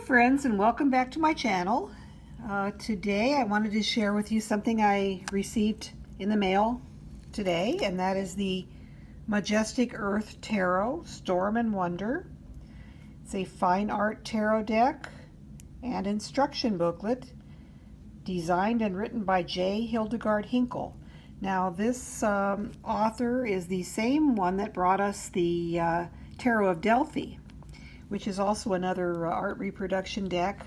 friends, and welcome back to my channel. Today I wanted to share with you something I received in the mail today, and that is the Majestic Earth Tarot Storm and Wonder. It's a fine art tarot deck and instruction booklet designed and written by J. Hildegard Hinkle. Now this author is the same one that brought us the Tarot of Delphi, which is also another art reproduction deck,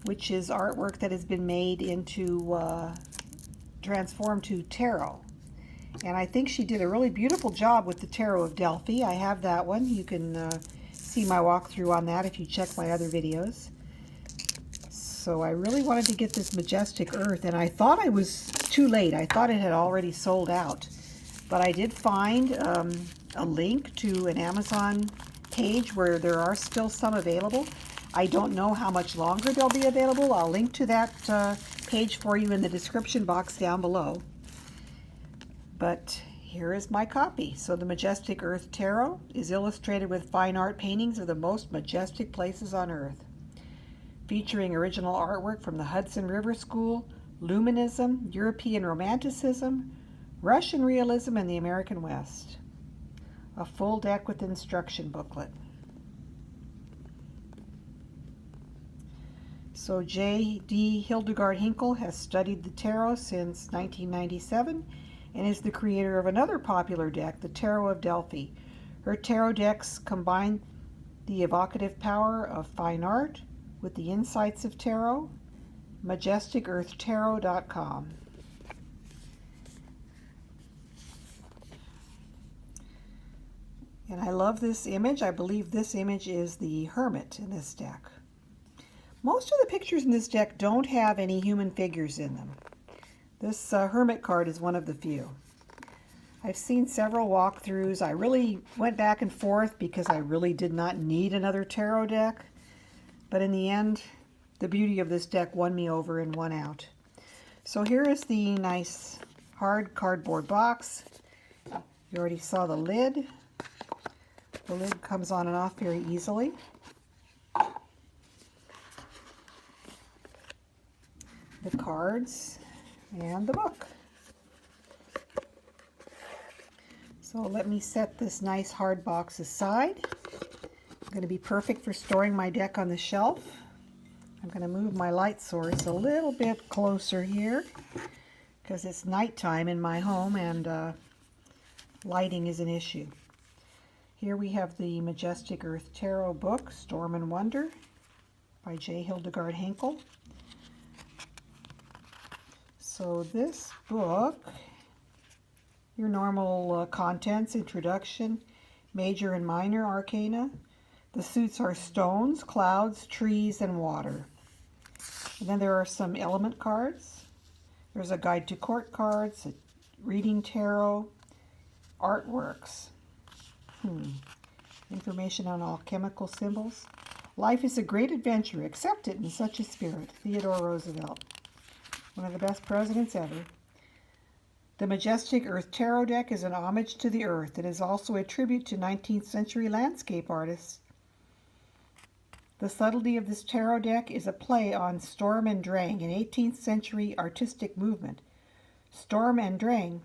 which is artwork that has been made into, transformed to tarot. And I think she did a really beautiful job with the Tarot of Delphi. I have that one. You can see my walkthrough on that if you check my other videos. So I really wanted to get this Majestic Earth, and I thought I was too late. I thought it had already sold out. But I did find a link to an Amazon page where there are still some available. I don't know how much longer they'll be available. I'll link to that page for you in the description box down below. But here is my copy. So the Majestic Earth Tarot is illustrated with fine art paintings of the most majestic places on Earth, featuring original artwork from the Hudson River School, Luminism, European Romanticism, Russian Realism, and the American West. A full deck with instruction booklet. So J.D. Hildegard Hinkle has studied the tarot since 1997 and is the creator of another popular deck, the Tarot of Delphi. Her tarot decks combine the evocative power of fine art with the insights of tarot. MajesticEarthTarot.com. And I love this image. I believe this image is the Hermit in this deck. Most of the pictures in this deck don't have any human figures in them. This Hermit card is one of the few. I've seen several walkthroughs. I really went back and forth because I really did not need another tarot deck. But in the end, the beauty of this deck won me over and won out. So here is the nice hard cardboard box. You already saw the lid. The lid comes on and off very easily. The cards and the book. So let me set this nice hard box aside. It's going to be perfect for storing my deck on the shelf. I'm going to move my light source a little bit closer here because it's nighttime in my home and lighting is an issue. Here we have the Majestic Earth Tarot book, Storm and Wonder, by J. Hildegard Hinkle. So this book, your normal contents, introduction, major and minor arcana. The suits are stones, clouds, trees, and water. And then there are some element cards. There's a guide to court cards, a reading tarot, artworks. Information on alchemical symbols. Life is a great adventure. Accept it in such a spirit. Theodore Roosevelt. One of the best presidents ever. The Majestic Earth Tarot deck is an homage to the earth. It is also a tribute to 19th century landscape artists. The subtlety of this tarot deck is a play on Sturm und Drang, an 18th century artistic movement. Sturm und Drang,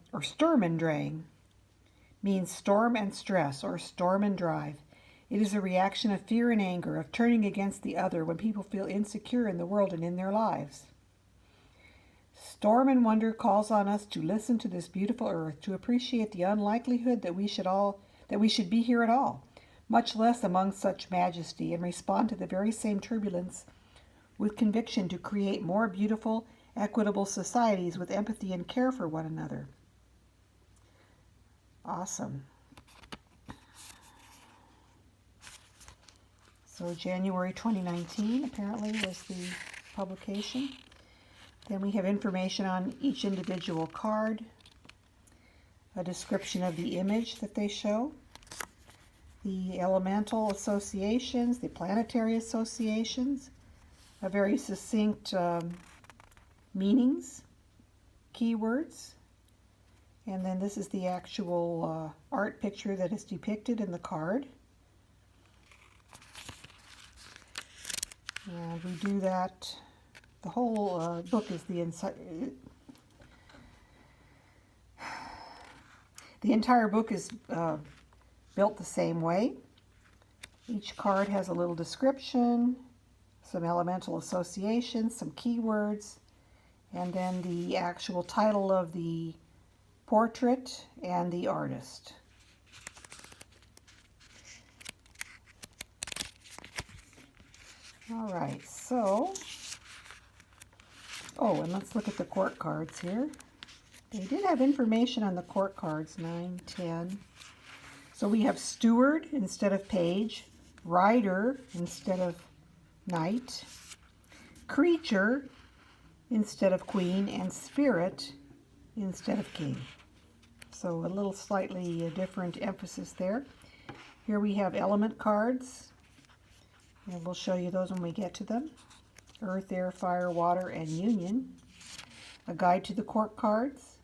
means storm and stress, or storm and drive. It is a reaction of fear and anger, of turning against the other when people feel insecure in the world and in their lives. Storm and Wonder calls on us to listen to this beautiful earth, to appreciate the unlikelihood that we should be here at all, much less among such majesty, and respond to the very same turbulence with conviction to create more beautiful, equitable societies with empathy and care for one another. Awesome. So January 2019 apparently was the publication. Then we have information on each individual card, a description of the image that they show, the elemental associations, the planetary associations, a very succinct meanings, keywords, and then this is the actual art picture that is depicted in the card. And we do that, the whole book is the inside. The entire book is built the same way. Each card has a little description, some elemental associations, some keywords, and then the actual title of the portrait and the artist. All right, so, oh, and let's look at the court cards here. They did have information on the court cards, 9, 10. So we have steward instead of page, rider instead of knight, creature instead of queen, and spirit instead of king. So a little slightly different emphasis there. Here we have element cards, and we'll show you those when we get to them. Earth, air, fire, water, and union. A guide to the court cards.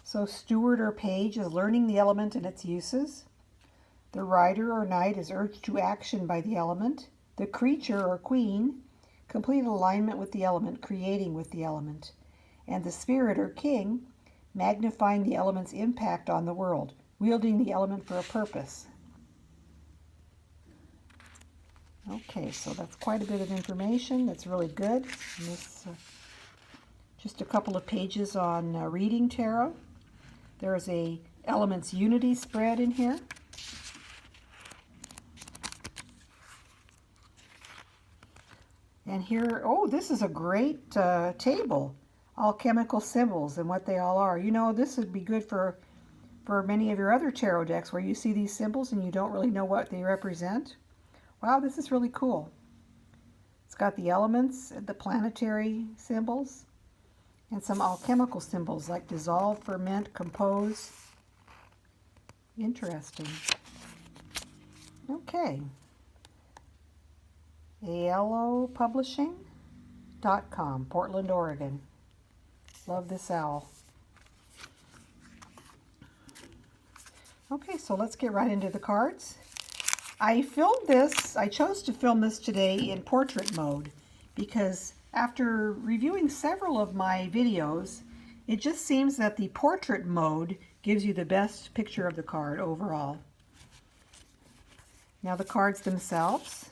So steward or page is learning the element and its uses. The rider or knight is urged to action by the element. The creature or queen, complete alignment with the element, creating with the element. And the spirit or king, magnifying the element's impact on the world, wielding the element for a purpose. Okay, so that's quite a bit of information. That's really good. And this, just a couple of pages on reading tarot. There's a Elements Unity spread in here. And here, oh, this is a great table. Alchemical symbols and what they all are. You know, this would be good for many of your other tarot decks where you see these symbols and you don't really know what they represent. Wow, this is really cool. It's got the elements, the planetary symbols, and some alchemical symbols like dissolve, ferment, compose. Interesting. Okay. ALOpublishing.com, Portland, Oregon. Love this owl. Okay, so let's get right into the cards. I chose to film this today in portrait mode because after reviewing several of my videos, it just seems that the portrait mode gives you the best picture of the card overall. Now the cards themselves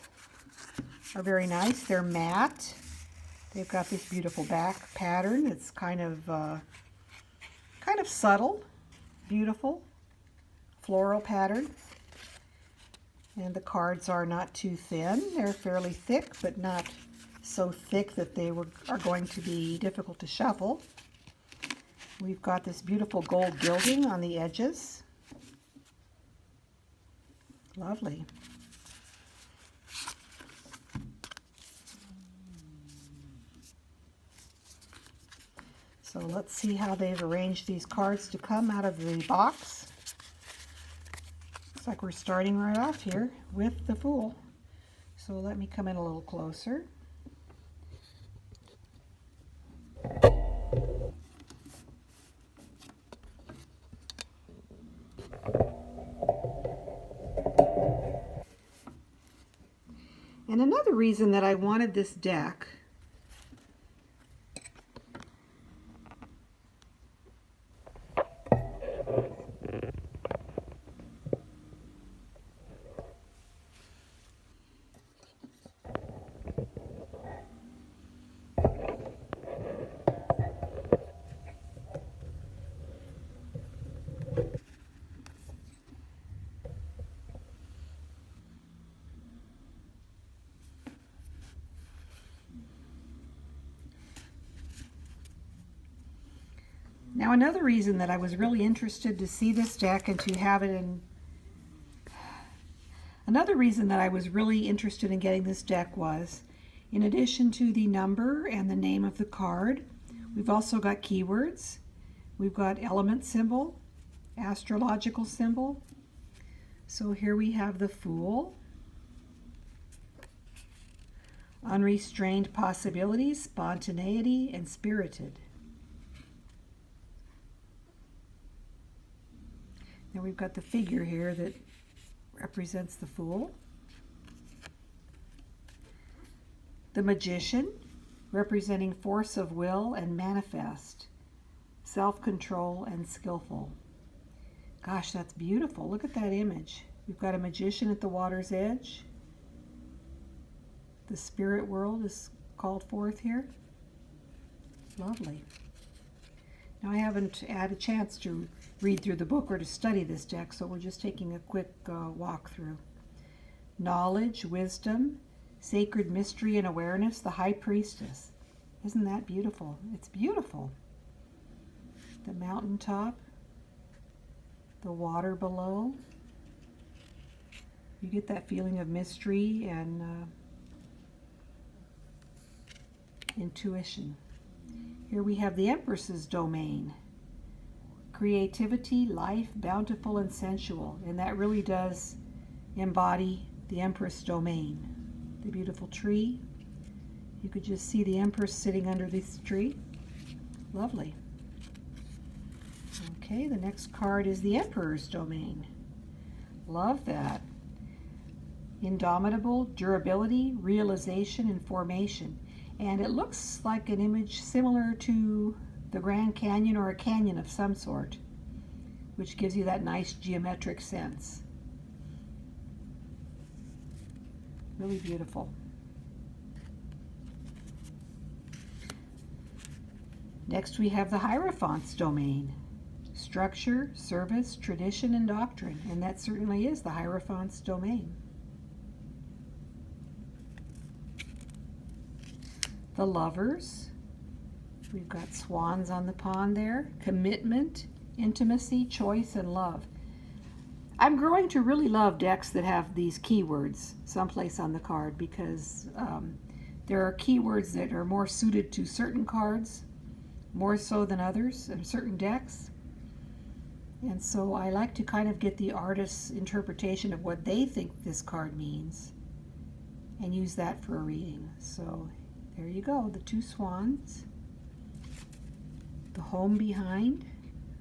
are very nice. They're matte. They've got this beautiful back pattern. It's kind of subtle, beautiful, floral pattern. And the cards are not too thin. They're fairly thick, but not so thick that they are going to be difficult to shuffle. We've got this beautiful gold gilding on the edges. Lovely. So let's see how they've arranged these cards to come out of the box. Looks like we're starting right off here with the Fool. So let me come in a little closer. And another reason that I wanted this deck Now another reason that I was really interested to see this deck and to have it in... Another reason that I was really interested in getting this deck was, in addition to the number and the name of the card, we've also got keywords. We've got element symbol, astrological symbol. So here we have the Fool. Unrestrained possibilities, spontaneity, and spirited. Now we've got the figure here that represents the Fool. The Magician, representing force of will and manifest, self-control and skillful. Gosh, that's beautiful. Look at that image. We've got a magician at the water's edge. The spirit world is called forth here. Lovely. Now I haven't had a chance to read through the book or to study this deck, so we're just taking a quick walkthrough. Knowledge, wisdom, sacred mystery and awareness, the High Priestess. Isn't that beautiful? It's beautiful. The mountaintop, the water below. You get that feeling of mystery and intuition. Here we have the Empress's domain. Creativity, life, bountiful and sensual. And that really does embody the Empress domain. The beautiful tree. You could just see the Empress sitting under this tree. Lovely. Okay, the next card is the Emperor's domain. Love that. Indomitable, durability, realization, and formation. And it looks like an image similar to the Grand Canyon or a canyon of some sort, which gives you that nice geometric sense. Really beautiful. Next we have the Hierophant's domain. Structure, service, tradition, and doctrine. And that certainly is the Hierophant's domain. The Lovers. We've got swans on the pond there. Commitment, intimacy, choice, and love. I'm growing to really love decks that have these keywords someplace on the card because there are keywords that are more suited to certain cards, more so than others in certain decks. And so I like to kind of get the artist's interpretation of what they think this card means and use that for a reading. So there you go, the two swans. The home behind,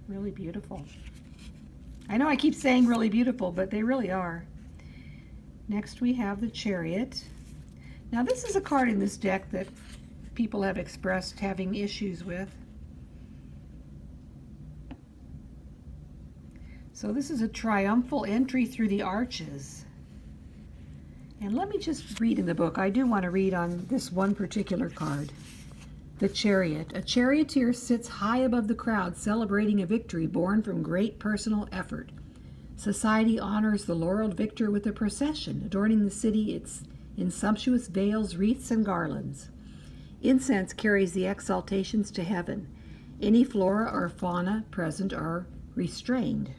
really beautiful. I know I keep saying really beautiful, but they really are. Next we have the Chariot. Now this is a card in this deck that people have expressed having issues with. So this is a triumphal entry through the arches. And let me just read in the book. I do want to read on this one particular card. The Chariot. A charioteer sits high above the crowd, celebrating a victory born from great personal effort. Society honors the laureled victor with a procession, adorning the city in sumptuous veils, wreaths, and garlands. Incense carries the exaltations to heaven. Any flora or fauna present are restrained.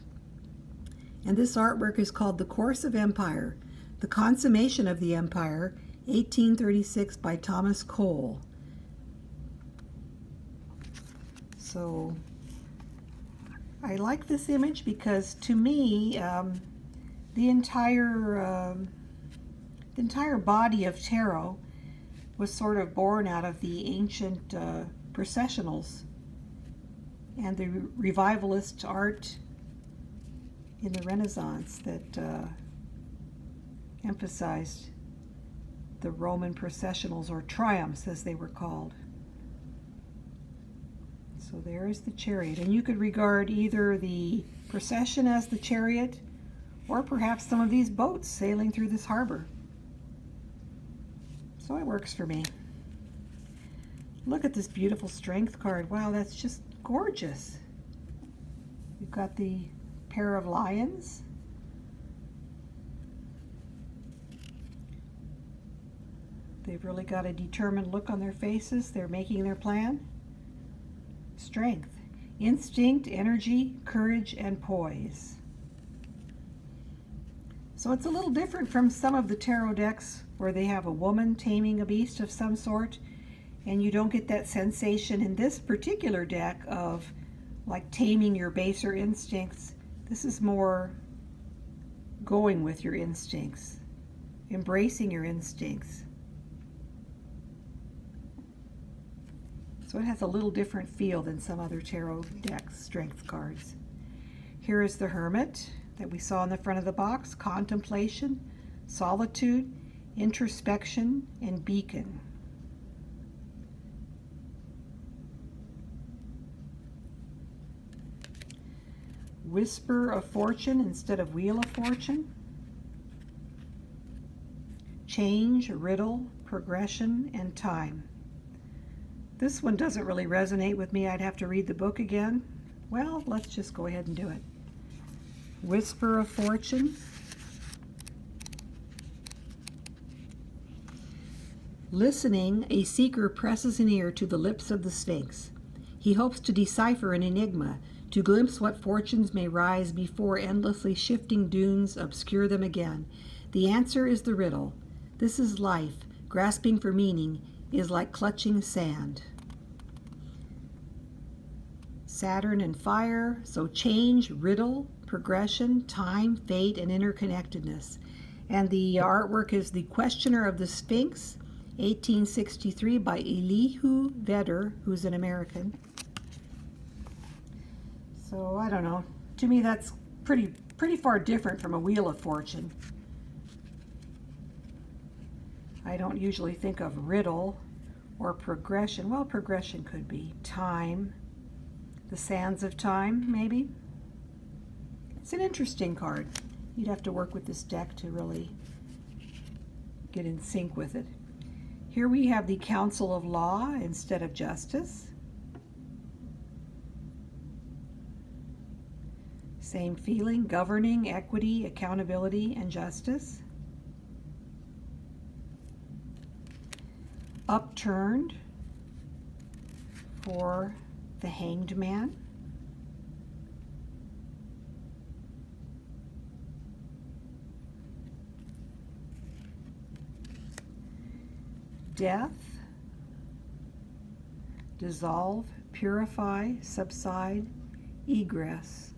And this artwork is called The Course of Empire, The Consummation of the Empire, 1836 by Thomas Cole. So I like this image because to me the entire body of tarot was sort of born out of the ancient processionals and the revivalist art in the Renaissance that emphasized the Roman processionals, or triumphs as they were called. So there is the Chariot, and you could regard either the procession as the chariot or perhaps some of these boats sailing through this harbor. So it works for me. Look at this beautiful Strength card. Wow, that's just gorgeous. You've got the pair of lions. They've really got a determined look on their faces. They're making their plan. Strength, instinct, energy, courage, and poise. So it's a little different from some of the tarot decks where they have a woman taming a beast of some sort, and you don't get that sensation in this particular deck of like taming your baser instincts. This is more going with your instincts, embracing your instincts. So it has a little different feel than some other tarot decks, Strength cards. Here is the Hermit that we saw in the front of the box. Contemplation, solitude, introspection, and beacon. Whisper of Fortune instead of Wheel of Fortune. Change, riddle, progression, and time. This one doesn't really resonate with me. I'd have to read the book again. Well, let's just go ahead and do it. Whisper of Fortune. Listening, a seeker presses an ear to the lips of the Sphinx. He hopes to decipher an enigma, to glimpse what fortunes may rise before endlessly shifting dunes obscure them again. The answer is the riddle. This is life. Grasping for meaning is like clutching sand. Saturn and fire, so change, riddle, progression, time, fate, and interconnectedness. And the artwork is The Questioner of the Sphinx, 1863, by Elihu Vedder, who's an American. So I don't know. To me, that's pretty far different from a Wheel of Fortune. I don't usually think of riddle or progression. Well, progression could be time. The Sands of Time, maybe. It's an interesting card. You'd have to work with this deck to really get in sync with it. Here we have the Council of Law instead of Justice. Same feeling, governing, equity, accountability, and justice. Upturned for the Hanged Man. Death, dissolve, purify, subside, egress.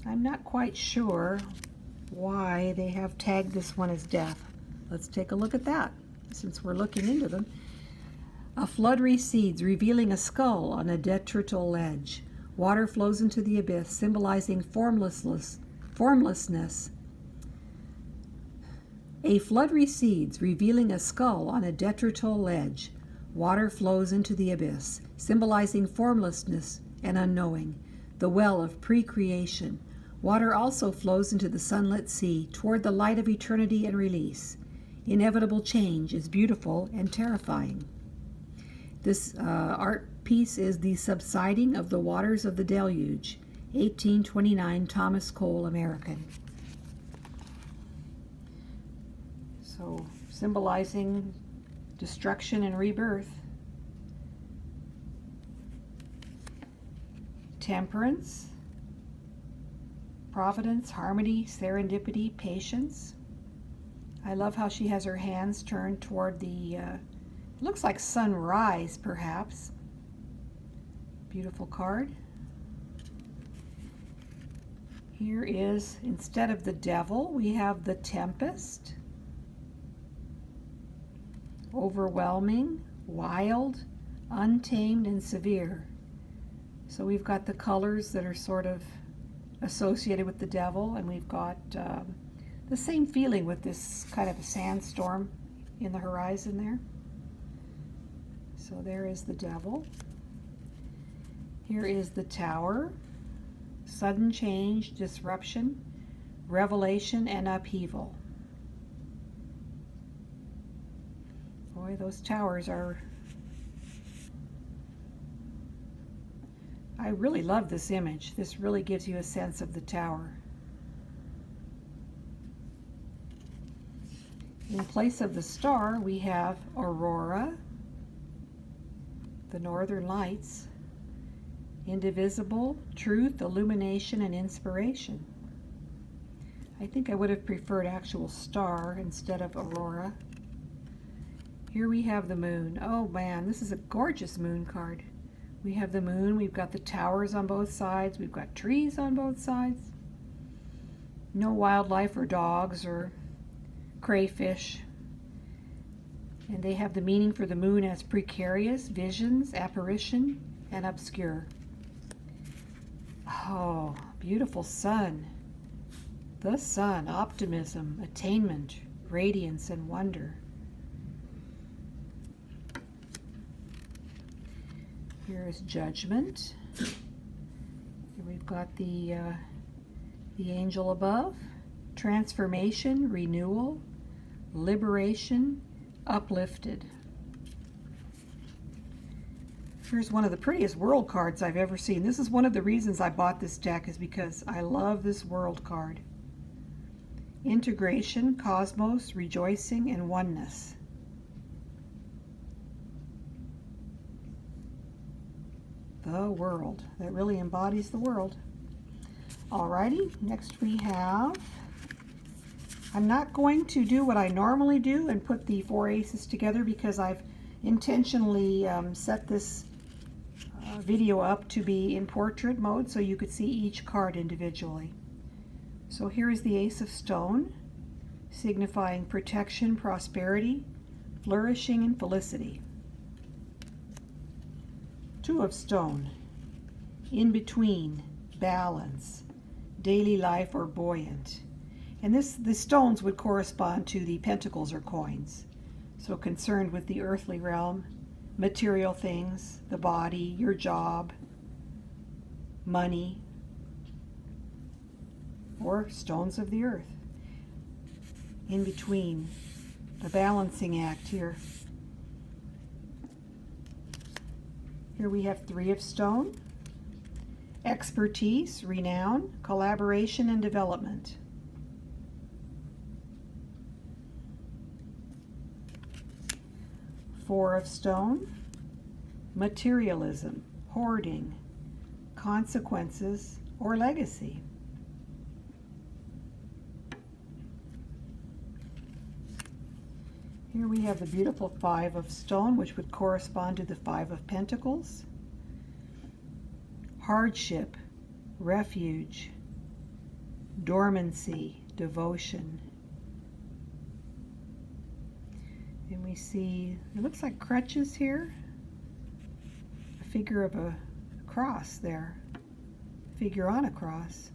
I'm not quite sure why they have tagged this one as death. Let's take a look at that, since we're looking into them. A flood recedes, revealing a skull on a detrital ledge. Water flows into the abyss, symbolizing formlessness. A flood recedes, revealing a skull on a detrital ledge. Water flows into the abyss, symbolizing formlessness and unknowing, the well of pre-creation. Water also flows into the sunlit sea, toward the light of eternity and release. Inevitable change is beautiful and terrifying. This art piece is The Subsiding of the Waters of the Deluge, 1829, Thomas Cole, American. So, symbolizing destruction and rebirth. Temperance, providence, harmony, serendipity, patience. I love how she has her hands turned toward the, looks like sunrise, perhaps. Beautiful card. Here is, instead of the Devil, we have the Tempest. Overwhelming, wild, untamed, and severe. So we've got the colors that are sort of associated with the devil, and we've got the same feeling with this kind of a sandstorm in the horizon there. So there is the devil. Here is the Tower. Sudden change, disruption, revelation, and upheaval. Boy, those towers are... I really love this image. This really gives you a sense of the tower. In place of the star, we have Aurora, the Northern Lights, indivisible, truth, illumination, and inspiration. I think I would have preferred actual star instead of Aurora. Here we have the moon. Oh man, this is a gorgeous moon card. We have the moon, we've got the towers on both sides, we've got trees on both sides. No wildlife or dogs or crayfish. And they have the meaning for the moon as precarious, visions, apparition, and obscure. Oh, beautiful sun. The sun, optimism, attainment, radiance, and wonder. Here is Judgment. Here we've got the angel above. Transformation, renewal, liberation, uplifted. Here's one of the prettiest world cards I've ever seen. This is one of the reasons I bought this deck, is because I love this world card. Integration, cosmos, rejoicing, and oneness. The world. That really embodies the world. Alrighty, next we have, I'm not going to do what I normally do and put the 4 aces together, because I've intentionally set this video up to be in portrait mode so you could see each card individually. So here is the Ace of Stone, signifying protection, prosperity, flourishing, and felicity. Two of Stone, in between, balance, daily life, or buoyant. And the stones would correspond to the pentacles or coins. So concerned with the earthly realm, material things, the body, your job, money, or stones of the earth. In between, the balancing act here. Here we have 3 of Stone, expertise, renown, collaboration, and development. Four of Stone, materialism, hoarding, consequences, or legacy. Here we have the beautiful 5 of Stone, which would correspond to the 5 of Pentacles. Hardship, refuge, dormancy, devotion. And we see, it looks like crutches here. A figure of a cross there. Figure on a cross.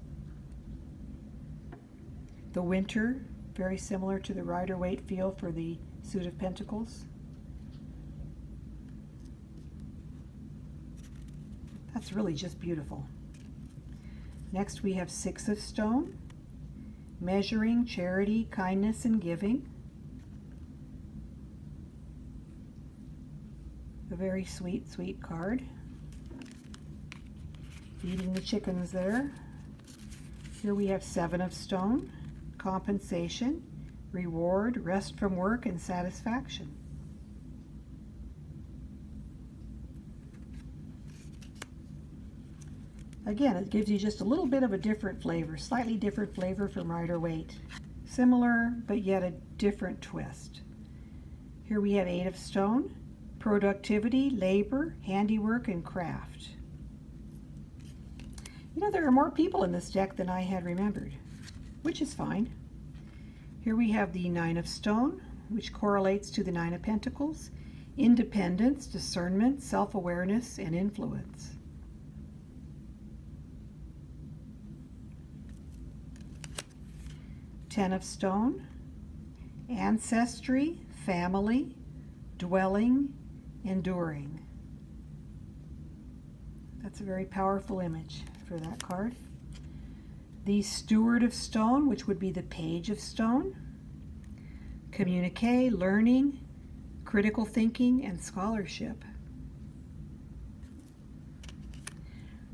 The Winter, very similar to the Rider-Waite feel for the Suit of Pentacles. That's really just beautiful. Next we have 6 of Stone, measuring, charity, kindness, and giving. A very sweet, sweet card. Feeding the chickens there. Here we have 7 of Stone, compensation, reward, rest from work, and satisfaction. Again, it gives you just a little bit of a different flavor, slightly different flavor from Rider-Waite. Similar, but yet a different twist. Here we have 8 of Stone, productivity, labor, handiwork, and craft. You know, there are more people in this deck than I had remembered, which is fine. Here we have the 9 of Stone, which correlates to the 9 of Pentacles, independence, discernment, self-awareness, and influence. Ten of Stone, ancestry, family, dwelling, enduring. That's a very powerful image for that card. The Steward of Stone, which would be the Page of Stone, communique, learning, critical thinking, and scholarship.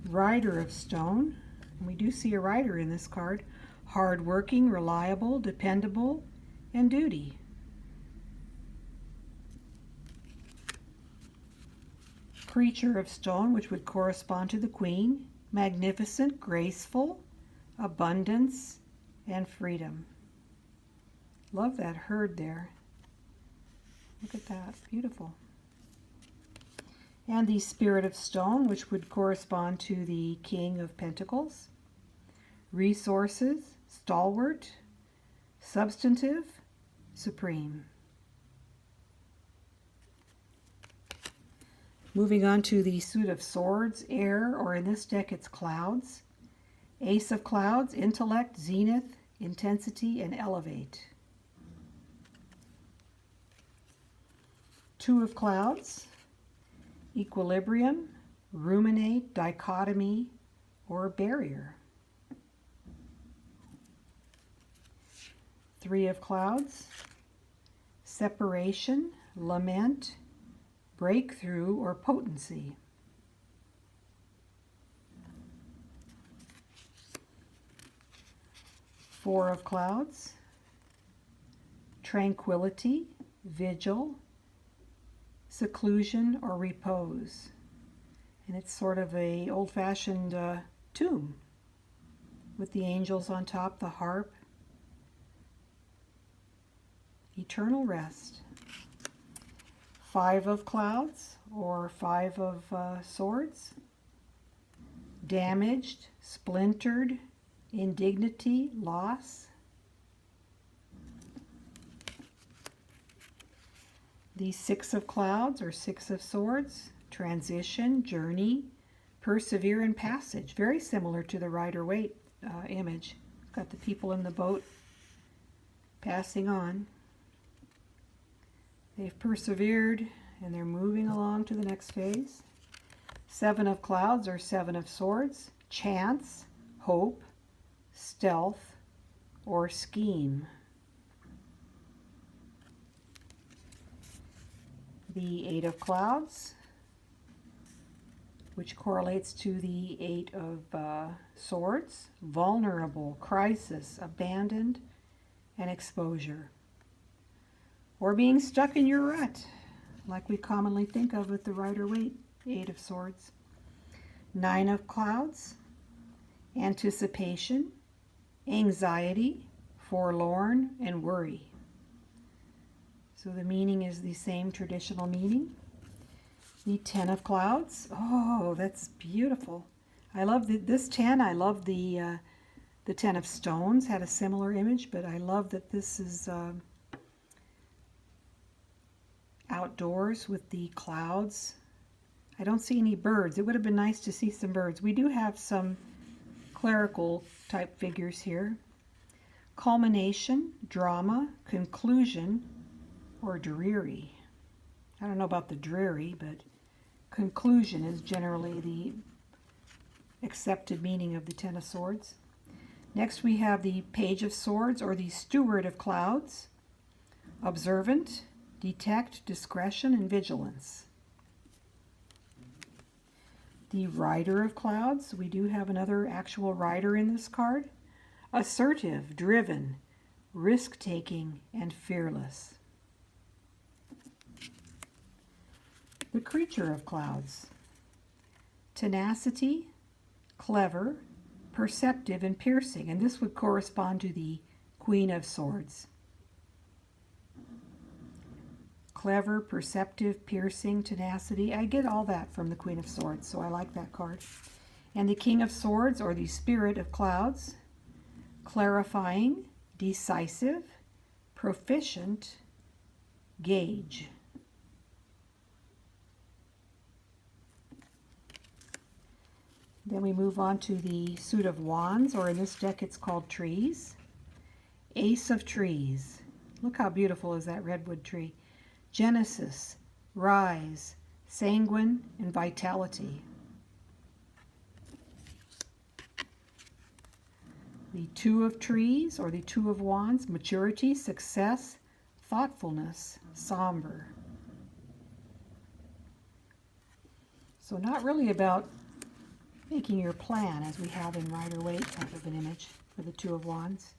Rider of Stone, and we do see a rider in this card, hardworking, reliable, dependable, and duty. Creature of Stone, which would correspond to the Queen, magnificent, graceful, abundance, and freedom. Love that herd there. Look at that, beautiful. And the Spirit of Stone, which would correspond to the King of Pentacles, resources, stalwart, substantive, supreme. Moving on to the Suit of Swords, air, or in this deck it's clouds. Ace of Clouds, intellect, zenith, intensity, and elevate. 2 of Clouds, equilibrium, ruminate, dichotomy, or barrier. Three of Clouds, separation, lament, breakthrough, or potency. Four of Clouds, tranquility, vigil, seclusion, or repose. And it's sort of a old-fashioned tomb with the angels on top, the harp. Eternal rest. Five of Clouds, or Five of Swords, damaged, splintered, indignity, loss. The Six of Clouds, or Six of Swords, transition, journey, persevere, and passage. Very similar to the Rider-Waite image. It's got the people in the boat passing on. They've persevered and they're moving along to the next phase. Seven of Clouds, or Seven of Swords, chance, hope, stealth, or scheme. The Eight of Clouds, which correlates to the Eight of Swords, vulnerable, crisis, abandoned, and exposure. Or being stuck in your rut, like we commonly think of with the Rider-Waite Eight of Swords. Nine of Clouds, anticipation, anxiety, forlorn, and worry. So the meaning is the same traditional meaning. The Ten of Clouds. Oh, that's beautiful. I love this 10. I love the Ten of Stones. Had a similar image, but I love that this is outdoors with the clouds. I don't see any birds. It would have been nice to see some birds. We do have some clerical type figures here. Culmination, drama, conclusion, or dreary. I don't know about the dreary, but conclusion is generally the accepted meaning of the Ten of Swords. Next we have the Page of Swords, or the Steward of Clouds. Observant, detect, discretion, and vigilance. The Rider of Clouds. We do have another actual rider in this card. Assertive, driven, risk-taking, and fearless. The Creature of Clouds. Tenacity, clever, perceptive, and piercing. And this would correspond to the Queen of Swords. Clever, perceptive, piercing, tenacity. I get all that from the Queen of Swords, so I like that card. And the King of Swords, or the Spirit of Clouds. Clarifying, decisive, proficient, gauge. Then we move on to the Suit of Wands, or in this deck it's called Trees. Ace of Trees. Look how beautiful is that redwood tree. Genesis, rise, sanguine, and vitality. The Two of Trees, or the Two of Wands, maturity, success, thoughtfulness, somber. So not really about making your plan, as we have in Rider-Waite type of an image for the Two of Wands.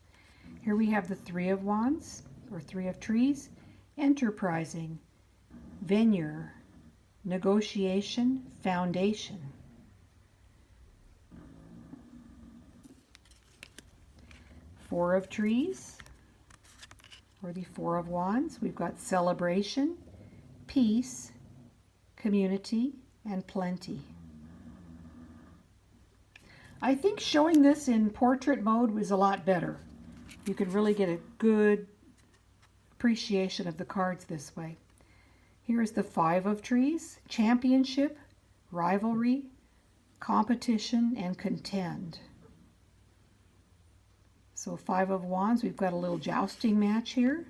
Here we have the Three of Wands, or Three of Trees. Enterprising, venure, negotiation, foundation. Four of Trees, or the Four of Wands. We've got celebration, peace, community, and plenty. I think showing this in portrait mode was a lot better. You could really get a good appreciation of the cards this way. Here is the Five of Trees, championship, rivalry, competition, and contend. So Five of Wands, we've got a little jousting match here.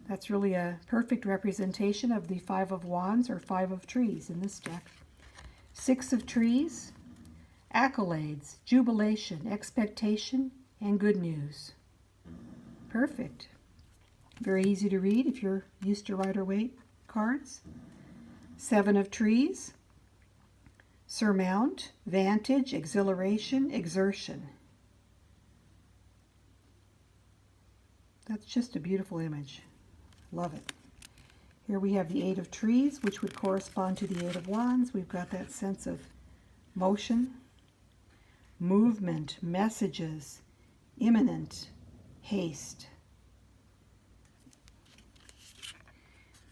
That's really a perfect representation of the Five of Wands, or Five of Trees in this deck. Six of Trees, accolades, jubilation, expectation, and good news. Perfect. Very easy to read if you're used to Rider-Waite cards. Seven of Trees, surmount, vantage, exhilaration, exertion. That's just a beautiful image. Love it. Here we have the Eight of Trees, which would correspond to the Eight of Wands. We've got that sense of motion, movement, messages, imminent, haste.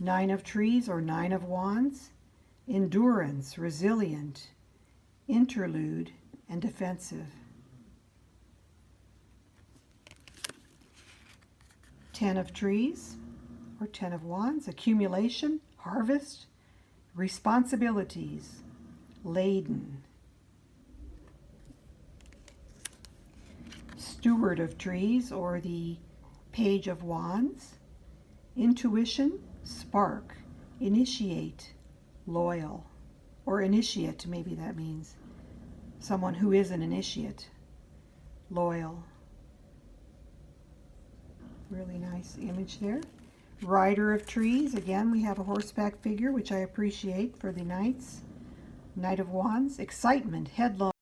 Nine of Trees or Nine of Wands, endurance, resilient, interlude, and defensive. 10 of Trees or 10 of Wands, accumulation, harvest, responsibilities, laden. Steward of Trees or the Page of Wands, intuition, spark, initiate, loyal, or initiate, maybe that means someone who is an initiate, loyal. Really nice image there. Rider of Trees, again we have a horseback figure, which I appreciate for the Knights. Knight of Wands, excitement, headlong.